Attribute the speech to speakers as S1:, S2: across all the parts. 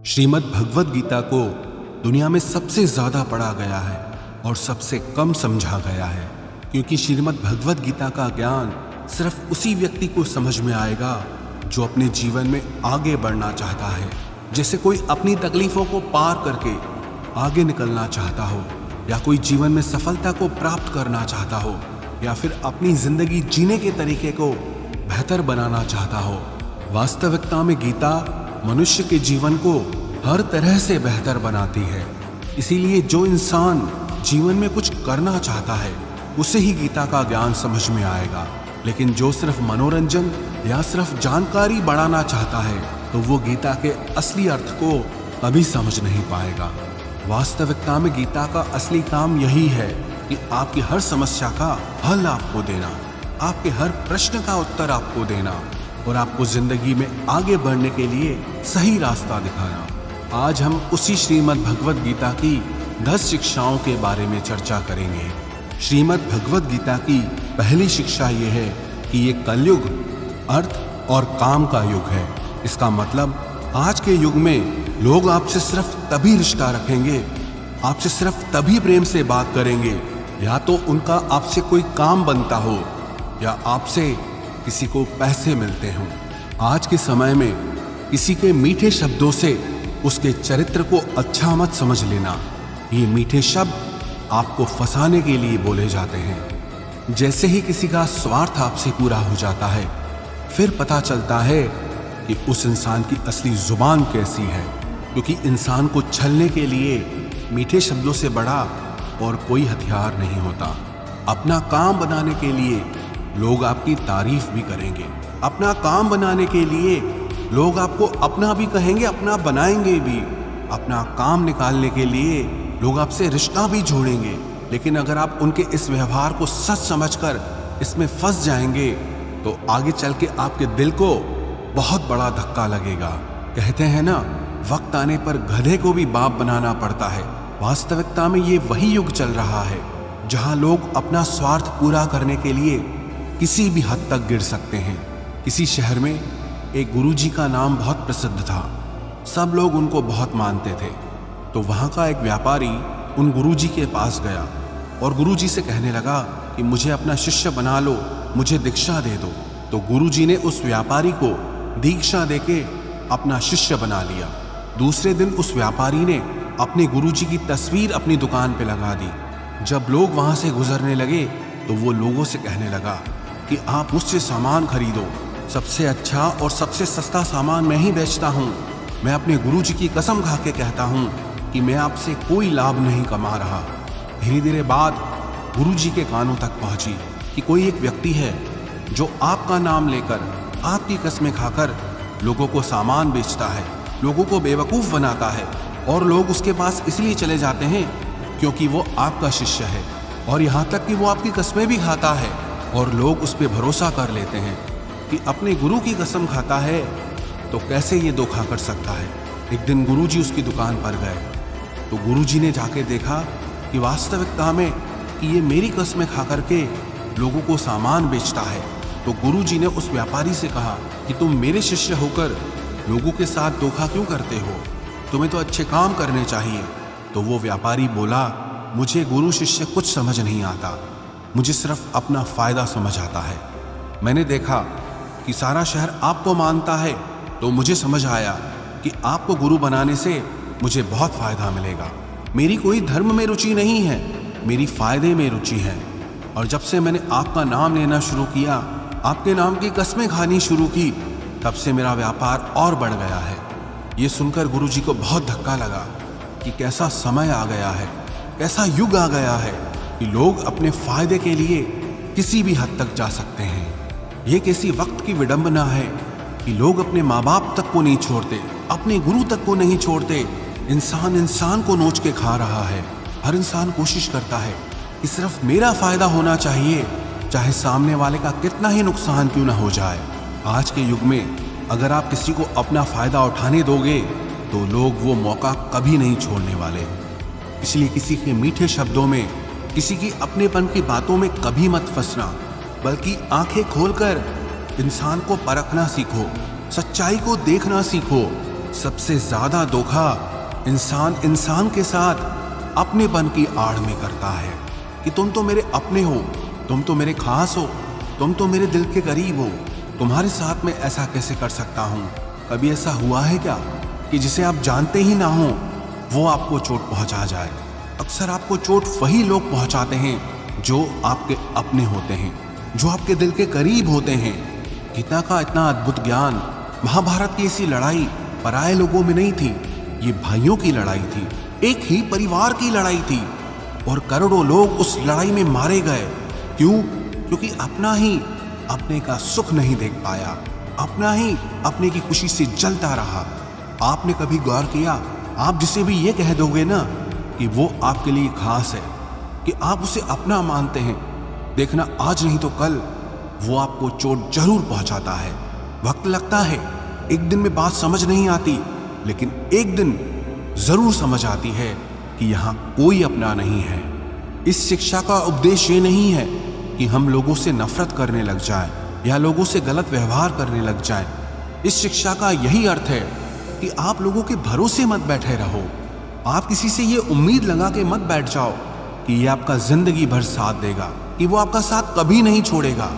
S1: श्रीमद् भगवद गीता को दुनिया में सबसे ज्यादा पढ़ा गया है और सबसे कम समझा गया है, क्योंकि श्रीमद् भगवद गीता का ज्ञान सिर्फ उसी व्यक्ति को समझ में आएगा जो अपने जीवन में आगे बढ़ना चाहता है। जैसे कोई अपनी तकलीफों को पार करके आगे निकलना चाहता हो, या कोई जीवन में सफलता को प्राप्त करना चाहता हो, या फिर अपनी जिंदगी जीने के तरीके को बेहतर बनाना चाहता हो। वास्तविकता में गीता मनुष्य के जीवन को हर तरह से बेहतर बनाती है। इसीलिए जो इंसान जीवन में कुछ करना चाहता है उसे ही गीता का ज्ञान समझ में आएगा, लेकिन जो सिर्फ मनोरंजन या सिर्फ जानकारी बढ़ाना चाहता है तो वो गीता के असली अर्थ को कभी समझ नहीं पाएगा। वास्तविकता में गीता का असली काम यही है कि आपकी हर समस्या का हल आपको देना, आपके हर प्रश्न का उत्तर आपको देना और आपको जिंदगी में आगे बढ़ने के लिए सही रास्ता दिखाना। आज हम उसी श्रीमद् भगवद गीता की 10 शिक्षाओं के बारे में चर्चा करेंगे। श्रीमद् भगवद गीता की पहली शिक्षा ये है कि ये कलयुग अर्थ और काम का युग है। इसका मतलब आज के युग में लोग आपसे सिर्फ तभी रिश्ता रखेंगे, आपसे सिर्फ तभी प्रेम से बात करेंगे, या तो उनका आपसे कोई काम बनता हो या आपसे किसी को पैसे मिलते हों। आज के समय में किसी के मीठे शब्दों से उसके चरित्र को अच्छा मत समझ लेना। ये मीठे शब्द आपको फंसाने के लिए बोले जाते हैं। जैसे ही किसी का स्वार्थ आपसे पूरा हो जाता है, फिर पता चलता है कि उस इंसान की असली जुबान कैसी है, क्योंकि इंसान को छलने के लिए मीठे शब्दों से बड़ा और कोई हथियार नहीं होता। अपना काम बनाने के लिए लोग आपकी तारीफ भी करेंगे, अपना काम बनाने के लिए लोग आपको अपना भी कहेंगे, अपना बनाएंगे भी। अपना काम निकालने के लिए लोग आपसे रिश्ता भी जोड़ेंगे, लेकिन अगर आप उनके इस व्यवहार को सच समझकर इसमें फंस जाएंगे तो आगे चल के आपके दिल को बहुत बड़ा धक्का लगेगा। कहते हैं ना, वक्त आने पर गधे को भी बाप बनाना पड़ता है। वास्तविकता में ये वही युग चल रहा है जहां लोग अपना स्वार्थ पूरा करने के लिए किसी भी हद तक गिर सकते हैं। किसी शहर में एक गुरुजी का नाम बहुत प्रसिद्ध था, सब लोग उनको बहुत मानते थे। तो वहाँ का एक व्यापारी उन गुरुजी के पास गया और गुरुजी से कहने लगा कि मुझे अपना शिष्य बना लो, मुझे दीक्षा दे दो। तो गुरुजी ने उस व्यापारी को दीक्षा देके अपना शिष्य बना लिया। दूसरे दिन उस व्यापारी ने अपने गुरुजी की तस्वीर अपनी दुकान पे लगा दी। जब लोग वहाँ से गुजरने लगे तो वो लोगों से कहने लगा कि आप मुझसे सामान खरीदो, सबसे अच्छा और सबसे सस्ता सामान मैं ही बेचता हूँ। मैं अपने गुरुजी की कसम खा के कहता हूँ कि मैं आपसे कोई लाभ नहीं कमा रहा। धीरे धीरे बात गुरुजी के कानों तक पहुँची कि कोई एक व्यक्ति है जो आपका नाम लेकर, आपकी कस्में खाकर लोगों को सामान बेचता है, लोगों को बेवकूफ़ बनाता है, और लोग उसके पास इसलिए चले जाते हैं क्योंकि वो आपका शिष्य है, और यहाँ तक कि वो आपकी कस्में भी खाता है, और लोग उस पर भरोसा कर लेते हैं कि अपने गुरु की कसम खाता है तो कैसे ये धोखा कर सकता है। एक दिन गुरुजी उसकी दुकान पर गए तो गुरुजी ने जाके देखा कि वास्तविकता में कि ये मेरी कस्में खा करके लोगों को सामान बेचता है। तो गुरुजी ने उस व्यापारी से कहा कि तुम मेरे शिष्य होकर लोगों के साथ धोखा क्यों करते हो, तुम्हें तो अच्छे काम करने चाहिए। तो वो व्यापारी बोला, मुझे गुरु शिष्य कुछ समझ नहीं आता, मुझे सिर्फ अपना फ़ायदा समझ आता है। मैंने देखा कि सारा शहर आपको मानता है तो मुझे समझ आया कि आपको गुरु बनाने से मुझे बहुत फ़ायदा मिलेगा। मेरी कोई धर्म में रुचि नहीं है, मेरी फ़ायदे में रुचि है। और जब से मैंने आपका नाम लेना शुरू किया, आपके नाम की कस्में खानी शुरू की, तब से मेरा व्यापार और बढ़ गया है। ये सुनकर गुरुजी को बहुत धक्का लगा कि कैसा समय आ गया है, कैसा युग आ गया है कि लोग अपने फ़ायदे के लिए किसी भी हद तक जा सकते हैं। ये किसी वक्त की विडंबना है कि लोग अपने माँ बाप तक को नहीं छोड़ते, अपने गुरु तक को नहीं छोड़ते। इंसान को नोच के खा रहा है। हर इंसान कोशिश करता है कि सिर्फ मेरा फ़ायदा होना चाहिए, चाहे सामने वाले का कितना ही नुकसान क्यों ना हो जाए। आज के युग में अगर आप किसी को अपना फ़ायदा उठाने दोगे तो लोग वो मौका कभी नहीं छोड़ने वाले। इसलिए किसी के मीठे शब्दों में, किसी की अपनेपन की बातों में कभी मत फंसना, बल्कि आंखें खोलकर इंसान को परखना सीखो, सच्चाई को देखना सीखो, सबसे ज्यादा धोखा इंसान इंसान के साथ अपनेपन की आड़ में करता है कि तुम तो मेरे अपने हो, तुम तो मेरे खास हो, तुम तो मेरे दिल के करीब हो, तुम्हारे साथ मैं ऐसा कैसे कर सकता हूँ। कभी ऐसा हुआ है क्या कि जिसे आप जानते ही ना हो वो आपको चोट पहुंचा जाए। अक्सर आपको चोट वही लोग पहुंचाते हैं जो आपके अपने होते हैं, जो आपके दिल के करीब होते हैं। गीता का इतना अद्भुत ज्ञान, महाभारत की ऐसी लड़ाई पराये लोगों में नहीं थी, ये भाइयों की लड़ाई थी, एक ही परिवार की लड़ाई थी और करोड़ों लोग उस लड़ाई में मारे गए। क्यों? क्योंकि अपना ही अपने का सुख नहीं देख पाया, अपना ही अपने की खुशी से जलता रहा। आपने कभी गौर किया, आप जिसे भी ये कह दोगे ना कि वो आपके लिए खास है, कि आप उसे अपना मानते हैं, देखना आज नहीं तो कल वो आपको चोट जरूर पहुंचाता है। वक्त लगता है, एक दिन में बात समझ नहीं आती, लेकिन एक दिन जरूर समझ आती है कि यहाँ कोई अपना नहीं है। इस शिक्षा का उपदेश ये नहीं है कि हम लोगों से नफरत करने लग जाएं या लोगों से गलत व्यवहार करने लग जाएं। इस शिक्षा का यही अर्थ है कि आप लोगों के भरोसे मत बैठे रहो। आप किसी से ये उम्मीद लगा के मत बैठ जाओ कि ये आपका जिंदगी भर साथ देगा, कि वो आपका साथ कभी नहीं छोड़ेगा।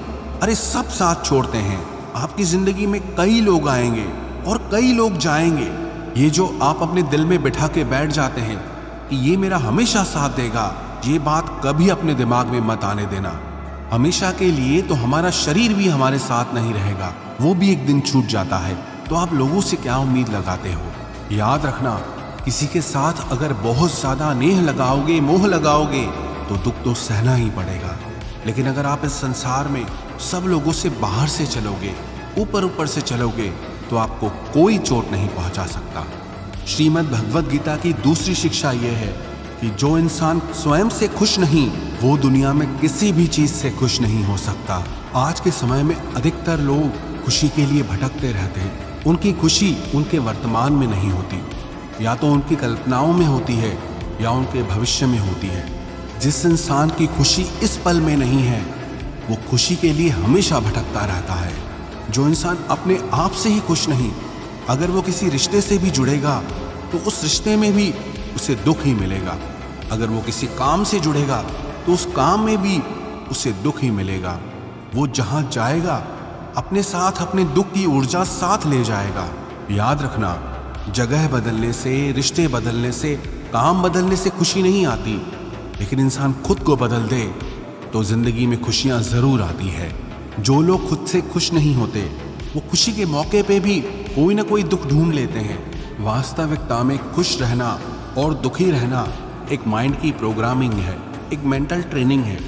S1: अरे सब साथ छोड़ते हैं। आपकी जिंदगी में कई लोग आएंगे और कई लोग जाएंगे। ये जो आप अपने दिल में बिठा के बैठ जाते हैं कि ये मेरा हमेशा साथ देगा, ये बात कभी अपने दिमाग में मत आने देना। हमेशा के लिए तो हमारा शरीर भी हमारे साथ नहीं रहेगा, वो भी एक दिन छूट जाता है। तो आप लोगों से क्या उम्मीद लगाते हो? याद रखना, किसी के साथ अगर बहुत ज्यादा नेह लगाओगे, मोह लगाओगे तो दुख तो सहना ही पड़ेगा। लेकिन अगर आप इस संसार में सब लोगों से बाहर से चलोगे, ऊपर ऊपर से चलोगे, तो आपको कोई चोट नहीं पहुंचा सकता। श्रीमद् भगवद गीता की दूसरी शिक्षा यह है कि जो इंसान स्वयं से खुश नहीं, वो दुनिया में किसी भी चीज से खुश नहीं हो सकता। आज के समय में अधिकतर लोग खुशी के लिए भटकते रहते हैं। उनकी खुशी उनके वर्तमान में नहीं होती, या तो उनकी कल्पनाओं में होती है या उनके भविष्य में होती है। जिस इंसान की खुशी इस पल में नहीं है, वो खुशी के लिए हमेशा भटकता रहता है। जो इंसान अपने आप से ही खुश नहीं, अगर वो किसी रिश्ते से भी जुड़ेगा तो उस रिश्ते में भी उसे दुख ही मिलेगा। अगर वो किसी काम से जुड़ेगा तो उस काम में भी उसे दुख ही मिलेगा। वो जहाँ जाएगा अपने साथ अपने दुख की ऊर्जा साथ ले जाएगा। याद रखना, जगह बदलने से, रिश्ते बदलने से, काम बदलने से खुशी नहीं आती, लेकिन इंसान खुद को बदल दे तो जिंदगी में खुशियाँ जरूर आती है। जो लोग खुद से खुश नहीं होते, वो खुशी के मौके पे भी कोई ना कोई दुख ढूंढ लेते हैं। वास्तविकता में खुश रहना और दुखी रहना एक माइंड की प्रोग्रामिंग है, एक मेंटल ट्रेनिंग है।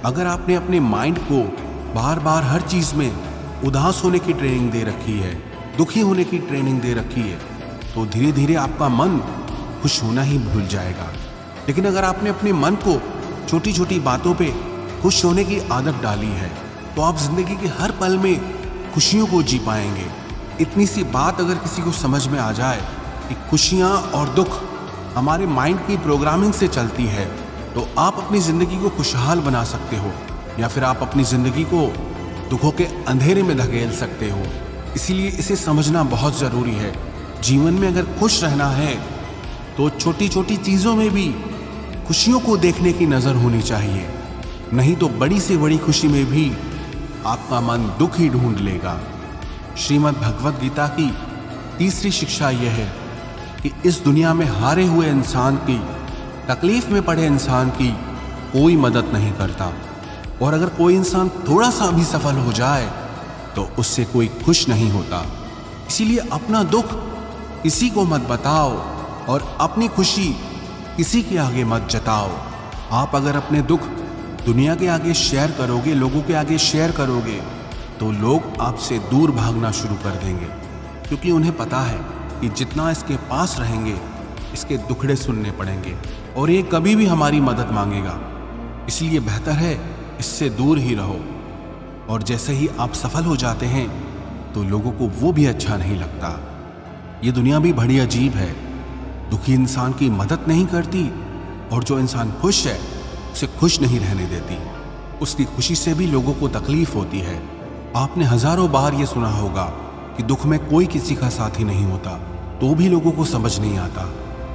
S1: अगर आपने अपने माइंड को बार बार हर चीज़ में उदास होने की ट्रेनिंग दे रखी है, दुखी होने की ट्रेनिंग दे रखी है, तो धीरे धीरे आपका मन खुश होना ही भूल जाएगा। लेकिन अगर आपने अपने मन को छोटी छोटी बातों पे खुश होने की आदत डाली है, तो आप जिंदगी के हर पल में खुशियों को जी पाएंगे। इतनी सी बात अगर किसी को समझ में आ जाए कि खुशियाँ और दुख हमारे माइंड की प्रोग्रामिंग से चलती है, तो आप अपनी ज़िंदगी को खुशहाल बना सकते हो, या फिर आप अपनी ज़िंदगी को दुखों के अंधेरे में धकेल सकते हो। इसीलिए इसे समझना बहुत ज़रूरी है। जीवन में अगर खुश रहना है तो छोटी छोटी चीज़ों में भी खुशियों को देखने की नज़र होनी चाहिए, नहीं तो बड़ी से बड़ी खुशी में भी आपका मन दुख ही ढूंढ लेगा। श्रीमद् भगवद गीता की तीसरी शिक्षा यह है कि इस दुनिया में हारे हुए इंसान की, तकलीफ में पड़े इंसान की कोई मदद नहीं करता, और अगर कोई इंसान थोड़ा सा भी सफल हो जाए तो उससे कोई खुश नहीं होता। इसीलिए अपना दुख किसी को मत बताओ और अपनी खुशी किसी के आगे मत जताओ। आप अगर अपने दुख दुनिया के आगे शेयर करोगे, लोगों के आगे शेयर करोगे, तो लोग आपसे दूर भागना शुरू कर देंगे, क्योंकि उन्हें पता है कि जितना इसके पास रहेंगे इसके दुखड़े सुनने पड़ेंगे और ये कभी भी हमारी मदद मांगेगा। इसलिए बेहतर है इससे दूर ही रहो। और जैसे ही आप सफल हो जाते हैं तो लोगों को वो भी अच्छा नहीं लगता। ये दुनिया भी बड़ी अजीब है। दुखी इंसान की मदद नहीं करती और जो इंसान खुश है उसे खुश नहीं रहने देती। उसकी खुशी से भी लोगों को तकलीफ होती है। आपने हजारों बार ये सुना होगा कि दुख में कोई किसी का साथी नहीं होता, तो भी लोगों को समझ नहीं आता,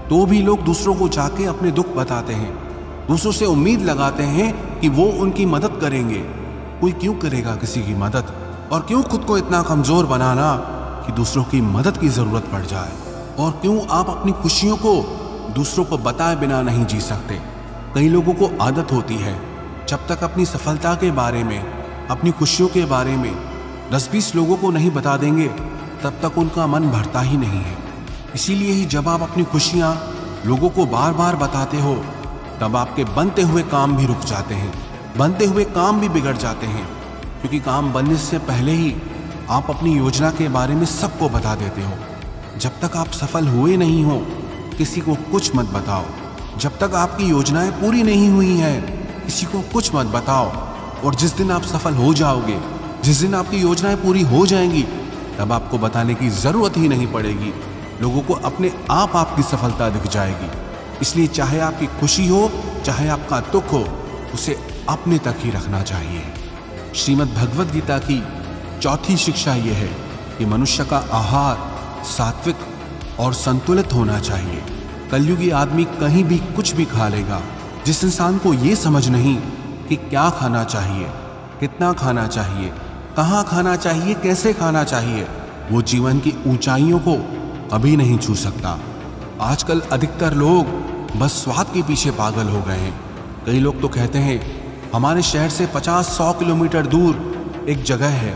S1: तो भी लोग दूसरों को जाके अपने दुख बताते हैं, दूसरों से उम्मीद लगाते हैं कि वो उनकी मदद करेंगे। कोई क्यों करेगा किसी की मदद, और क्यों खुद को इतना कमजोर बनाना कि दूसरों की मदद की जरूरत पड़ जाए? और क्यों आप अपनी खुशियों को दूसरों को बताए बिना नहीं जी सकते? कई लोगों को आदत होती है, जब तक अपनी सफलता के बारे में, अपनी खुशियों के बारे में 10-20 लोगों को नहीं बता देंगे, तब तक उनका मन भरता ही नहीं है। इसीलिए ही जब आप अपनी खुशियाँ लोगों को बार बार बताते हो, तब आपके बनते हुए काम भी रुक जाते हैं, बनते हुए काम भी बिगड़ जाते हैं, क्योंकि काम बनने से पहले ही आप अपनी योजना के बारे में सबको बता देते हो। जब तक आप सफल हुए नहीं हो, किसी को कुछ मत बताओ। जब तक आपकी योजनाएं पूरी नहीं हुई हैं, किसी को कुछ मत बताओ। और जिस दिन आप सफल हो जाओगे, जिस दिन आपकी योजनाएं पूरी हो जाएंगी, तब आपको बताने की जरूरत ही नहीं पड़ेगी। लोगों को अपने आप आपकी सफलता दिख जाएगी। इसलिए चाहे आपकी खुशी हो, चाहे आपका दुख हो, उसे अपने तक ही रखना चाहिए। श्रीमद् भगवद गीता की चौथी शिक्षा यह है कि मनुष्य का आहार सात्विक और संतुलित होना चाहिए। कलयुगी आदमी कहीं भी कुछ भी खा लेगा। जिस इंसान को ये समझ नहीं कि क्या खाना चाहिए, कितना खाना चाहिए, कहाँ खाना चाहिए, कैसे खाना चाहिए, वो जीवन की ऊंचाइयों को कभी नहीं छू सकता। आजकल अधिकतर लोग बस स्वाद के पीछे पागल हो गए हैं। कई लोग तो कहते हैं हमारे शहर से 50-100 किलोमीटर दूर एक जगह है,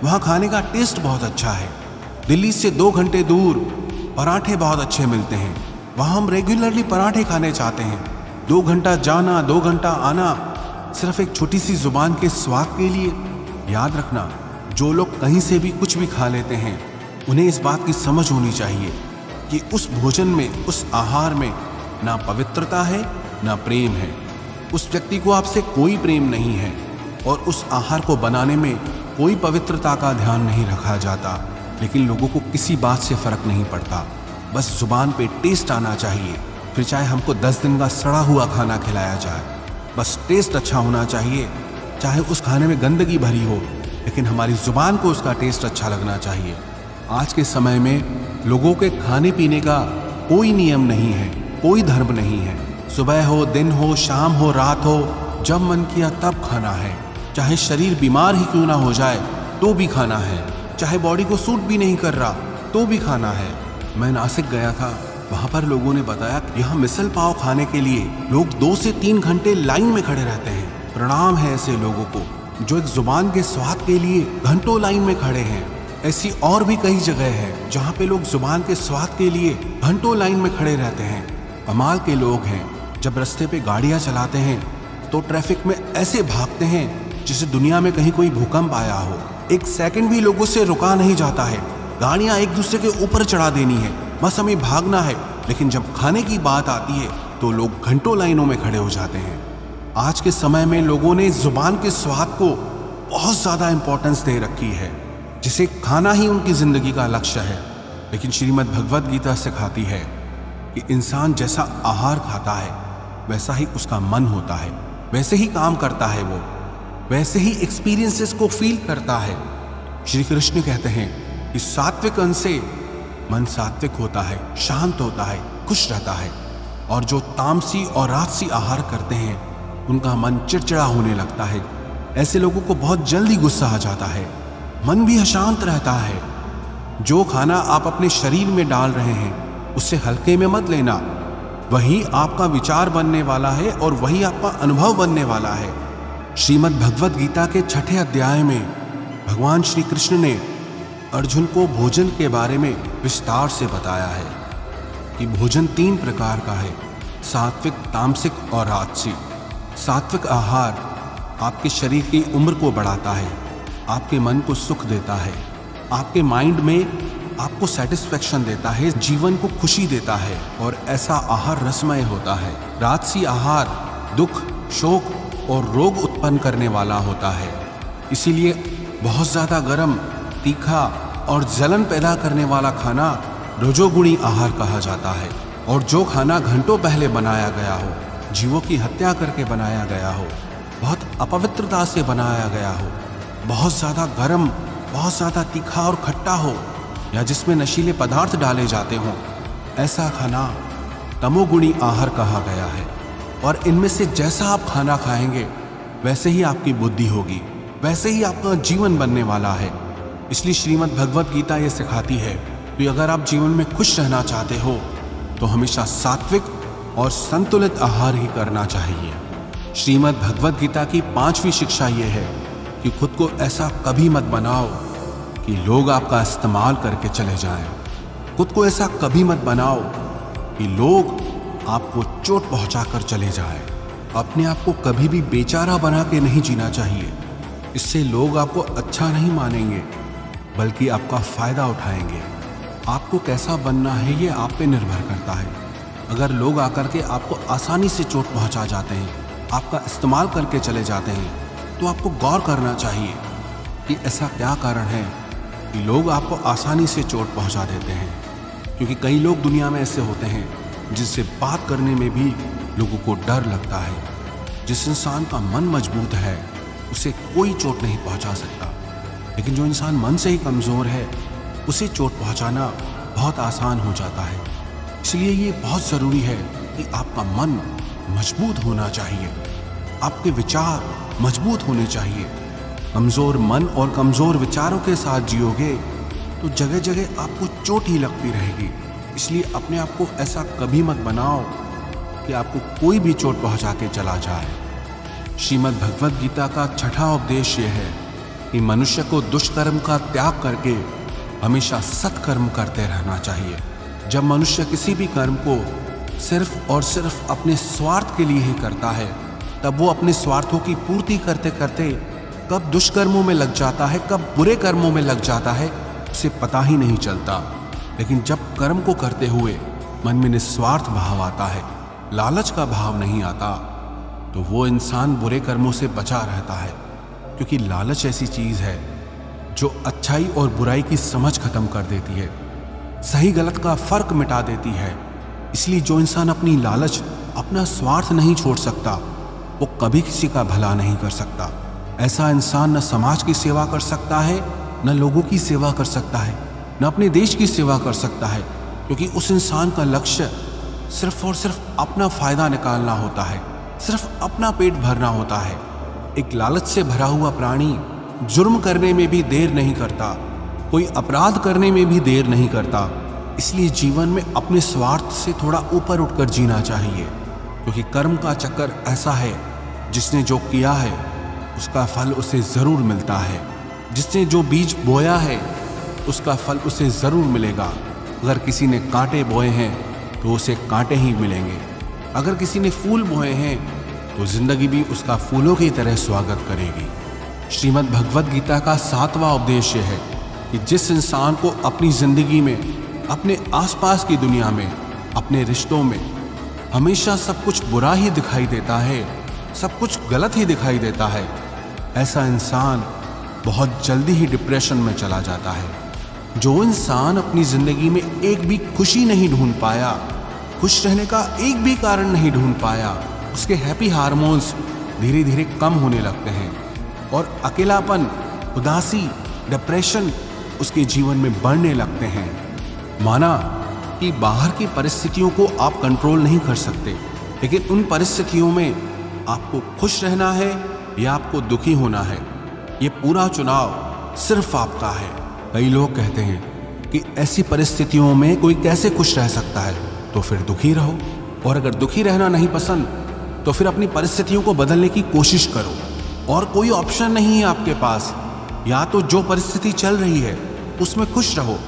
S1: वहाँ खाने का टेस्ट बहुत अच्छा है। दिल्ली से 2 घंटे दूर पराठे बहुत अच्छे मिलते हैं, वहाँ हम रेगुलरली पराठे खाने चाहते हैं। 2 घंटा जाना, 2 घंटा आना, सिर्फ एक छोटी सी जुबान के स्वाद के लिए। याद रखना, जो लोग कहीं से भी कुछ भी खा लेते हैं, उन्हें इस बात की समझ होनी चाहिए कि उस भोजन में, उस आहार में ना पवित्रता है, ना प्रेम है। उस व्यक्ति को आपसे कोई प्रेम नहीं है, और उस आहार को बनाने में कोई पवित्रता का ध्यान नहीं रखा जाता। लेकिन लोगों को किसी बात से फर्क नहीं पड़ता, बस जुबान पे टेस्ट आना चाहिए। फिर चाहे हमको 10 दिन का सड़ा हुआ खाना खिलाया जाए, बस टेस्ट अच्छा होना चाहिए। चाहे उस खाने में गंदगी भरी हो, लेकिन हमारी जुबान को उसका टेस्ट अच्छा लगना चाहिए। आज के समय में लोगों के खाने पीने का कोई नियम नहीं है, कोई धर्म नहीं है। सुबह हो, दिन हो, शाम हो, रात हो, जब मन किया तब खाना है। चाहे शरीर बीमार ही क्यों ना हो जाए तो भी खाना है, चाहे बॉडी को सूट भी नहीं कर रहा तो भी खाना है। मैं नासिक गया था, वहाँ पर लोगों ने बताया कि यहाँ मिसल पाव खाने के लिए लोग 2 से 3 घंटे लाइन में खड़े रहते हैं। प्रणाम है ऐसे लोगों को जो एक जुबान के स्वाद के लिए घंटों लाइन में खड़े हैं। ऐसी और भी कई जगह है जहाँ पे लोग जुबान के स्वाद के लिए घंटों लाइन में खड़े रहते हैं। कमाल के लोग हैं। जब रास्ते पे गाड़ियाँ चलाते हैं तो ट्रैफिक में ऐसे भागते हैं जैसे दुनिया में कहीं कोई भूकंप आया हो। एक सेकंड भी लोगों से रुका नहीं जाता है। गाड़ियां एक दूसरे के ऊपर चढ़ा देनी है, बस हमें भागना है। लेकिन जब खाने की बात आती है तो लोग घंटों लाइनों में खड़े हो जाते हैं। आज के समय में लोगों ने जुबान के स्वाद को बहुत ज़्यादा इंपॉर्टेंस दे रखी है, जिसे खाना ही उनकी ज़िंदगी का लक्ष्य है। लेकिन श्रीमद् भगवद गीता सिखाती है कि इंसान जैसा आहार खाता है वैसा ही उसका मन होता है, वैसे ही काम करता है, वो वैसे ही एक्सपीरियंसेस को फील करता है। श्री कृष्ण कहते हैं कि सात्विक अन्न से मन सात्विक होता है, शांत होता है, खुश रहता है। और जो तामसी और राजसी आहार करते हैं उनका मन चिड़चिड़ा होने लगता है। ऐसे लोगों को बहुत जल्दी गुस्सा आ जाता है, मन भी अशांत रहता है। जो खाना आप अपने शरीर में डाल रहे हैं उससे हल्के में मत लेना। वही आपका विचार बनने वाला है और वही आपका अनुभव बनने वाला है। श्रीमद् भगवद गीता के 6ठे अध्याय में भगवान श्री कृष्ण ने अर्जुन को भोजन के बारे में विस्तार से बताया है कि भोजन 3 प्रकार का है, सात्विक, तामसिक और राजसी। सात्विक आहार आपके शरीर की उम्र को बढ़ाता है, आपके मन को सुख देता है, आपके माइंड में आपको सेटिस्फेक्शन देता है, जीवन को खुशी देता है, और ऐसा आहार रसमय होता है। राजसी आहार दुख, शोक और रोग उत्पन्न करने वाला होता है। इसीलिए बहुत ज़्यादा गर्म, तीखा और जलन पैदा करने वाला खाना रजोगुणी आहार कहा जाता है। और जो खाना घंटों पहले बनाया गया हो, जीवों की हत्या करके बनाया गया हो, बहुत अपवित्रता से बनाया गया हो, बहुत ज़्यादा गर्म, बहुत ज़्यादा तीखा और खट्टा हो, या जिसमें नशीले पदार्थ डाले जाते हों, ऐसा खाना तमोगुणी आहार कहा गया है। और इनमें से जैसा आप खाना खाएंगे वैसे ही आपकी बुद्धि होगी, वैसे ही आपका जीवन बनने वाला है। इसलिए श्रीमद् भगवद गीता ये सिखाती है कि अगर आप जीवन में खुश रहना चाहते हो तो हमेशा सात्विक और संतुलित आहार ही करना चाहिए। श्रीमद् भगवद गीता की 5वीं शिक्षा ये है कि खुद को ऐसा कभी मत बनाओ कि लोग आपका इस्तेमाल करके चले जाएं। खुद को ऐसा कभी मत बनाओ कि लोग आपको चोट पहुंचाकर चले जाएं। अपने आप को कभी भी बेचारा बना के नहीं जीना चाहिए। इससे लोग आपको अच्छा नहीं मानेंगे बल्कि आपका फायदा उठाएंगे। आपको कैसा बनना है ये आप पे निर्भर करता है। अगर लोग आकर के आपको आसानी से चोट पहुंचा जाते हैं, आपका इस्तेमाल करके चले जाते हैं, तो आपको गौर करना चाहिए कि ऐसा क्या कारण है कि लोग आपको आसानी से चोट पहुंचा देते हैं। क्योंकि कई लोग दुनिया में ऐसे होते हैं जिनसे बात करने में भी लोगों को डर लगता है। जिस इंसान का मन मजबूत है उसे कोई चोट नहीं पहुंचा सकता, लेकिन जो इंसान मन से ही कमज़ोर है उसे चोट पहुंचाना बहुत आसान हो जाता है। इसलिए ये बहुत ज़रूरी है कि आपका मन मजबूत होना चाहिए, आपके विचार मजबूत होने चाहिए। कमज़ोर मन और कमज़ोर विचारों के साथ जियोगे तो जगह जगह आपको चोट ही लगती रहेगी। इसलिए अपने आप को ऐसा कभी मत बनाओ कि आपको कोई भी चोट पहुंचा के चला जाए। श्रीमद् भगवद गीता का 6वां उपदेश यह है कि मनुष्य को दुष्कर्म का त्याग करके हमेशा सत्कर्म करते रहना चाहिए। जब मनुष्य किसी भी कर्म को सिर्फ और सिर्फ अपने स्वार्थ के लिए ही करता है, तब वो अपने स्वार्थों की पूर्ति करते करते कब दुष्कर्मों में लग जाता है, कब बुरे कर्मों में लग जाता है, उसे पता ही नहीं चलता। लेकिन जब कर्म को करते हुए मन में निस्वार्थ भाव आता है, लालच का भाव नहीं आता, तो वो इंसान बुरे कर्मों से बचा रहता है। क्योंकि लालच ऐसी चीज़ है जो अच्छाई और बुराई की समझ खत्म कर देती है, सही गलत का फर्क मिटा देती है। इसलिए जो इंसान अपनी लालच, अपना स्वार्थ नहीं छोड़ सकता, वो कभी किसी का भला नहीं कर सकता। ऐसा इंसान न समाज की सेवा कर सकता है, न लोगों की सेवा कर सकता है, न अपने देश की सेवा कर सकता है। क्योंकि उस इंसान का लक्ष्य सिर्फ और सिर्फ अपना फायदा निकालना होता है, सिर्फ अपना पेट भरना होता है। एक लालच से भरा हुआ प्राणी जुर्म करने में भी देर नहीं करता, कोई अपराध करने में भी देर नहीं करता। इसलिए जीवन में अपने स्वार्थ से थोड़ा ऊपर उठकर जीना चाहिए। क्योंकि कर्म का चक्कर ऐसा है, जिसने जो किया है उसका फल उसे ज़रूर मिलता है। जिसने जो बीज बोया है उसका फल उसे ज़रूर मिलेगा। अगर किसी ने कांटे बोए हैं तो उसे कांटे ही मिलेंगे। अगर किसी ने फूल बोए हैं तो जिंदगी भी उसका फूलों की तरह स्वागत करेगी। श्रीमद् भगवद गीता का 7वां उपदेश यह है कि जिस इंसान को अपनी जिंदगी में, अपने आसपास की दुनिया में, अपने रिश्तों में हमेशा सब कुछ बुरा ही दिखाई देता है, सब कुछ गलत ही दिखाई देता है, ऐसा इंसान बहुत जल्दी ही डिप्रेशन में चला जाता है। जो इंसान अपनी जिंदगी में एक भी खुशी नहीं ढूंढ पाया, खुश रहने का एक भी कारण नहीं ढूंढ पाया, उसके हैप्पी हार्मोन्स धीरे धीरे कम होने लगते हैं और अकेलापन, उदासी, डिप्रेशन उसके जीवन में बढ़ने लगते हैं। माना कि बाहर की परिस्थितियों को आप कंट्रोल नहीं कर सकते, लेकिन उन परिस्थितियों में आपको खुश रहना है या आपको दुखी होना है, ये पूरा चुनाव सिर्फ आपका है। कई लोग कहते हैं कि ऐसी परिस्थितियों में कोई कैसे खुश रह सकता है, तो फिर दुखी रहो। और अगर दुखी रहना नहीं पसंद तो फिर अपनी परिस्थितियों को बदलने की कोशिश करो। और कोई ऑप्शन नहीं है आपके पास, या तो जो परिस्थिति चल रही है उसमें खुश रहो।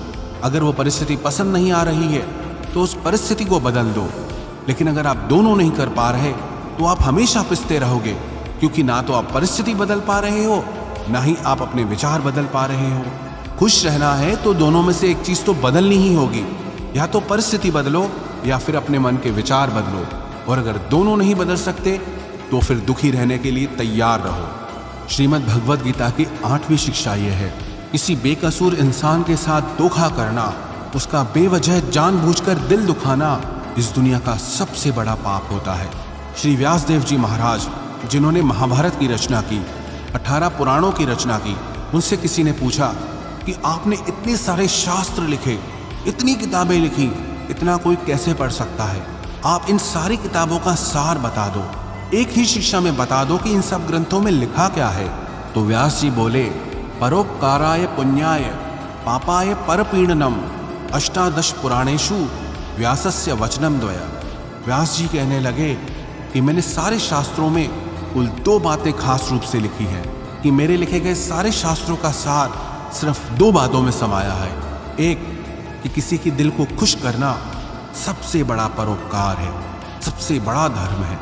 S1: अगर वो परिस्थिति पसंद नहीं आ रही है तो उस परिस्थिति को बदल दो। लेकिन अगर आप दोनों नहीं कर पा रहे तो आप हमेशा पिसते रहोगे, क्योंकि ना तो आप परिस्थिति बदल पा रहे हो, ना ही आप अपने विचार बदल पा रहे हो। खुश रहना है तो दोनों में से एक चीज़ तो बदलनी ही होगी, या तो परिस्थिति बदलो या फिर अपने मन के विचार बदलो। और अगर दोनों नहीं बदल सकते तो फिर दुखी रहने के लिए तैयार रहो। श्रीमद् भगवद गीता की 8वीं शिक्षा यह है, किसी बेकसूर इंसान के साथ धोखा करना, उसका बेवजह जानबूझकर दिल दुखाना इस दुनिया का सबसे बड़ा पाप होता है। श्री व्यासदेव जी महाराज, जिन्होंने महाभारत की रचना की, 18 पुराणों की रचना की, उनसे किसी ने पूछा कि आपने इतने सारे शास्त्र लिखे, इतनी किताबें लिखी, इतना कोई कैसे पढ़ सकता है? आप इन सारी किताबों का सार बता दो, एक ही शिक्षा में बता दो कि इन सब ग्रंथों में लिखा क्या है। तो व्यास जी बोले, परोपकाराय पुण्याय पापाय परपीडनम अष्टादश पुराणेषु व्यासस्य वचनम द्वय। व्यास जी कहने लगे कि मैंने सारे शास्त्रों में कुल 2 बातें खास रूप से लिखी हैं, कि मेरे लिखे गए सारे शास्त्रों का सार सिर्फ 2 बातों में समाया है। एक, कि किसी के दिल को खुश करना सबसे बड़ा परोपकार है, सबसे बड़ा धर्म है,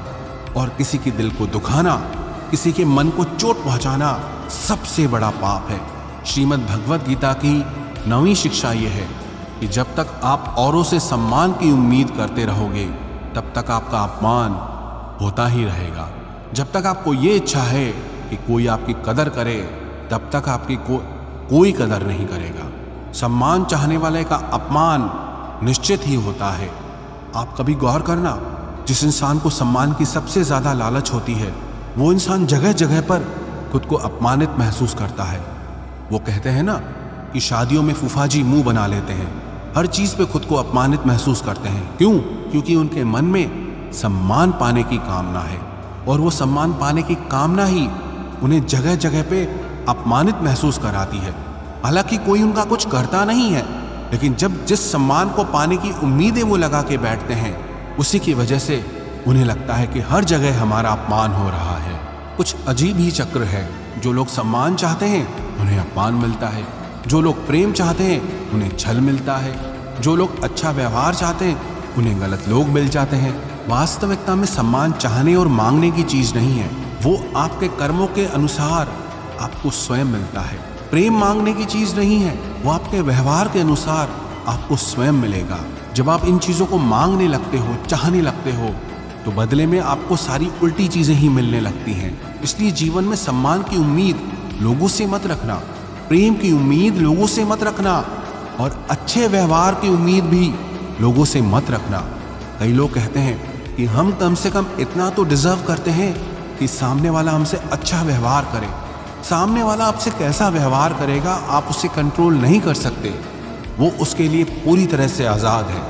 S1: और किसी के दिल को दुखाना, किसी के मन को चोट पहुंचाना सबसे बड़ा पाप है। श्रीमद् भगवत गीता की 9वीं शिक्षा यह है कि जब तक आप औरों से सम्मान की उम्मीद करते रहोगे तब तक आपका अपमान होता ही रहेगा। जब तक आपको ये इच्छा है कि कोई आपकी कदर करे तब तक आपकी कोई कदर नहीं करेगा। सम्मान चाहने वाले का अपमान निश्चित ही होता है। आप कभी गौर करना, जिस इंसान को सम्मान की सबसे ज्यादा लालच होती है वो इंसान जगह जगह पर खुद को अपमानित महसूस करता है। वो कहते हैं ना कि शादियों में फूफा जी मुंह बना लेते हैं, हर चीज पे खुद को अपमानित महसूस करते हैं। क्यों? क्योंकि उनके मन में सम्मान पाने की कामना है, और वो सम्मान पाने की कामना ही उन्हें जगह जगह पे अपमानित महसूस कराती है। हालांकि कोई उनका कुछ करता नहीं है, लेकिन जब जिस सम्मान को पाने की उम्मीदें वो लगा के बैठते हैं, उसी की वजह से उन्हें लगता है कि हर जगह हमारा अपमान हो रहा है। कुछ अजीब ही चक्र है। जो लोग सम्मान चाहते हैं उन्हें अपमान मिलता है, जो लोग प्रेम चाहते हैं उन्हें छल मिलता है, जो लोग अच्छा व्यवहार चाहते हैं उन्हें गलत लोग मिल जाते हैं। वास्तविकता में सम्मान चाहने और मांगने की चीज नहीं है, वो आपके कर्मों के अनुसार आपको स्वयं मिलता है। प्रेम मांगने की चीज नहीं है, वो आपके व्यवहार के अनुसार आपको स्वयं मिलेगा। जब आप इन चीजों को मांगने लगते हो, चाहने लगते हो, तो बदले में आपको सारी उल्टी चीजें ही मिलने लगती हैं। इसलिए जीवन में सम्मान की उम्मीद लोगों से मत रखना, प्रेम की उम्मीद लोगों से मत रखना, और अच्छे व्यवहार की उम्मीद भी लोगों से मत रखना। कई लोग कहते हैं कि हम कम से कम इतना तो डिजर्व करते हैं कि सामने वाला हमसे अच्छा व्यवहार करे। सामने वाला आपसे कैसा व्यवहार करेगा आप उसे कंट्रोल नहीं कर सकते, वो उसके लिए पूरी तरह से आज़ाद है।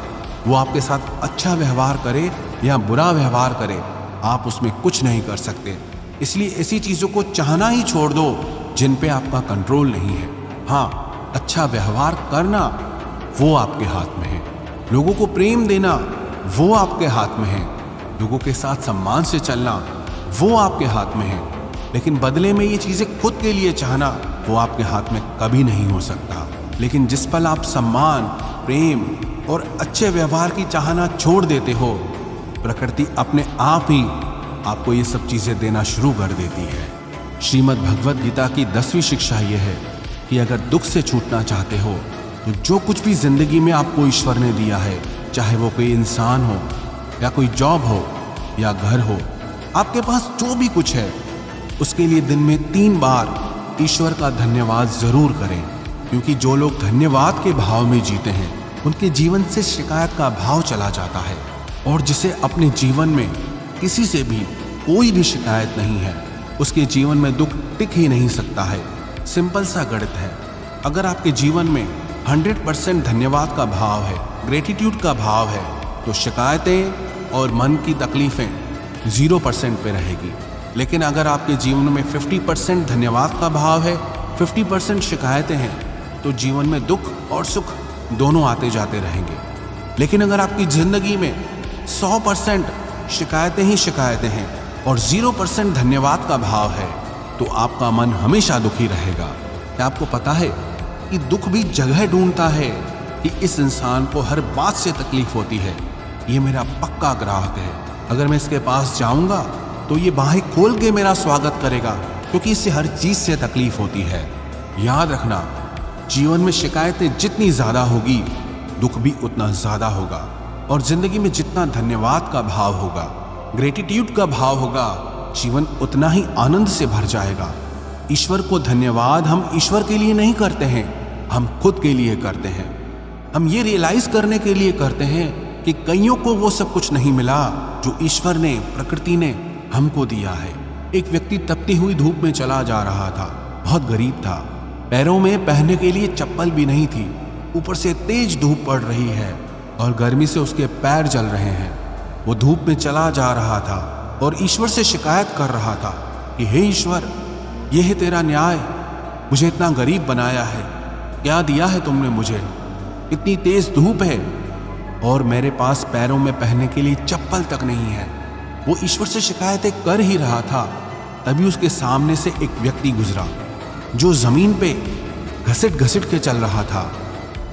S1: वो आपके साथ अच्छा व्यवहार करे या बुरा व्यवहार करे, आप उसमें कुछ नहीं कर सकते। इसलिए ऐसी चीज़ों को चाहना ही छोड़ दो जिन पे आपका कंट्रोल नहीं है। हाँ, अच्छा व्यवहार करना वो आपके हाथ में है, लोगों को प्रेम देना वो आपके हाथ में है, लोगों के साथ सम्मान से चलना वो आपके हाथ में है, लेकिन बदले में ये चीज़ें खुद के लिए चाहना वो आपके हाथ में कभी नहीं हो सकता। लेकिन जिस पल आप सम्मान, प्रेम और अच्छे व्यवहार की चाहना छोड़ देते हो, प्रकृति अपने आप ही आपको ये सब चीज़ें देना शुरू कर देती है। श्रीमद् भगवत गीता की 10वीं शिक्षा यह है कि अगर दुख से छूटना चाहते हो तो जो कुछ भी जिंदगी में आपको ईश्वर ने दिया है, चाहे वो कोई इंसान हो या कोई जॉब हो या घर हो, आपके पास जो भी कुछ है उसके लिए दिन में 3 बार ईश्वर का धन्यवाद जरूर करें। क्योंकि जो लोग धन्यवाद के भाव में जीते हैं उनके जीवन से शिकायत का भाव चला जाता है, और जिसे अपने जीवन में किसी से भी कोई भी शिकायत नहीं है उसके जीवन में दुख टिक ही नहीं सकता है। सिंपल सा गणित है, अगर आपके जीवन में 100% धन्यवाद का भाव है, ग्रेटिट्यूड का भाव है, तो शिकायतें और मन की तकलीफें 0% पे रहेगी। लेकिन अगर आपके जीवन में 50% धन्यवाद का भाव है, 50% शिकायतें हैं, तो जीवन में दुख और सुख दोनों आते जाते रहेंगे। लेकिन अगर आपकी जिंदगी में 100% शिकायतें ही शिकायतें हैं और 0% धन्यवाद का भाव है, तो आपका मन हमेशा दुखी रहेगा। क्या आपको पता है कि दुख भी जगह ढूंढता है कि इस इंसान को हर बात से तकलीफ होती है, ये मेरा पक्का ग्राहक है, अगर मैं इसके पास जाऊंगा तो ये बाहें खोल के मेरा स्वागत करेगा, क्योंकि इससे हर चीज से तकलीफ होती है। याद रखना, जीवन में शिकायतें जितनी ज्यादा होगी दुख भी उतना ज्यादा होगा, और जिंदगी में जितना धन्यवाद का भाव होगा, ग्रेटिट्यूड का भाव होगा, जीवन उतना ही आनंद से भर जाएगा। ईश्वर को धन्यवाद हम ईश्वर के लिए नहीं करते हैं, हम खुद के लिए करते हैं। हम ये रियलाइज करने के लिए करते हैं कि कईयों को वो सब कुछ नहीं मिला जो ईश्वर ने, प्रकृति ने हमको दिया है। एक व्यक्ति तपती हुई धूप में चला जा रहा था, बहुत गरीब था, पैरों में पहनने के लिए चप्पल भी नहीं थी। ऊपर से तेज धूप पड़ रही है और गर्मी से उसके पैर जल रहे हैं। वो धूप में चला जा रहा था और ईश्वर से शिकायत कर रहा था कि हे ईश्वर, ये है तेरा न्याय, मुझे इतना गरीब बनाया है, क्या दिया है तुमने मुझे? इतनी तेज धूप है और मेरे पास पैरों में पहनने के लिए चप्पल तक नहीं है। वो ईश्वर से शिकायतें कर ही रहा था, तभी उसके सामने से एक व्यक्ति गुजरा जो जमीन पे घसीट घसीट के चल रहा था,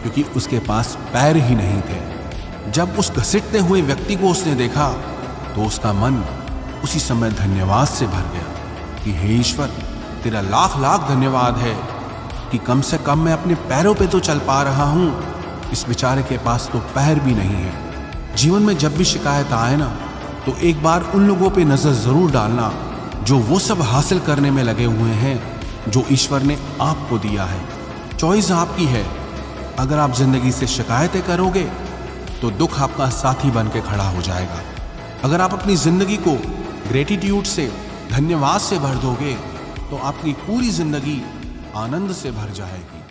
S1: क्योंकि उसके पास पैर ही नहीं थे। जब उस घसीटते हुए व्यक्ति को उसने देखा तो उसका मन उसी समय धन्यवाद से भर गया कि हे ईश्वर, तेरा लाख लाख धन्यवाद है कि कम से कम मैं अपने पैरों पे तो चल पा रहा हूँ। इस बेचारे के पास तो पैर भी नहीं है। जीवन में जब भी शिकायत आए ना, तो एक बार उन लोगों पे नजर जरूर डालना जो वो सब हासिल करने में लगे हुए हैं जो ईश्वर ने आपको दिया है। चॉइस आपकी है। अगर आप जिंदगी से शिकायतें करोगे तो दुख आपका साथी बन के खड़ा हो जाएगा। अगर आप अपनी जिंदगी को ग्रेटिट्यूड से, धन्यवाद से भर दोगे तो आपकी पूरी जिंदगी आनंद से भर जाएगी।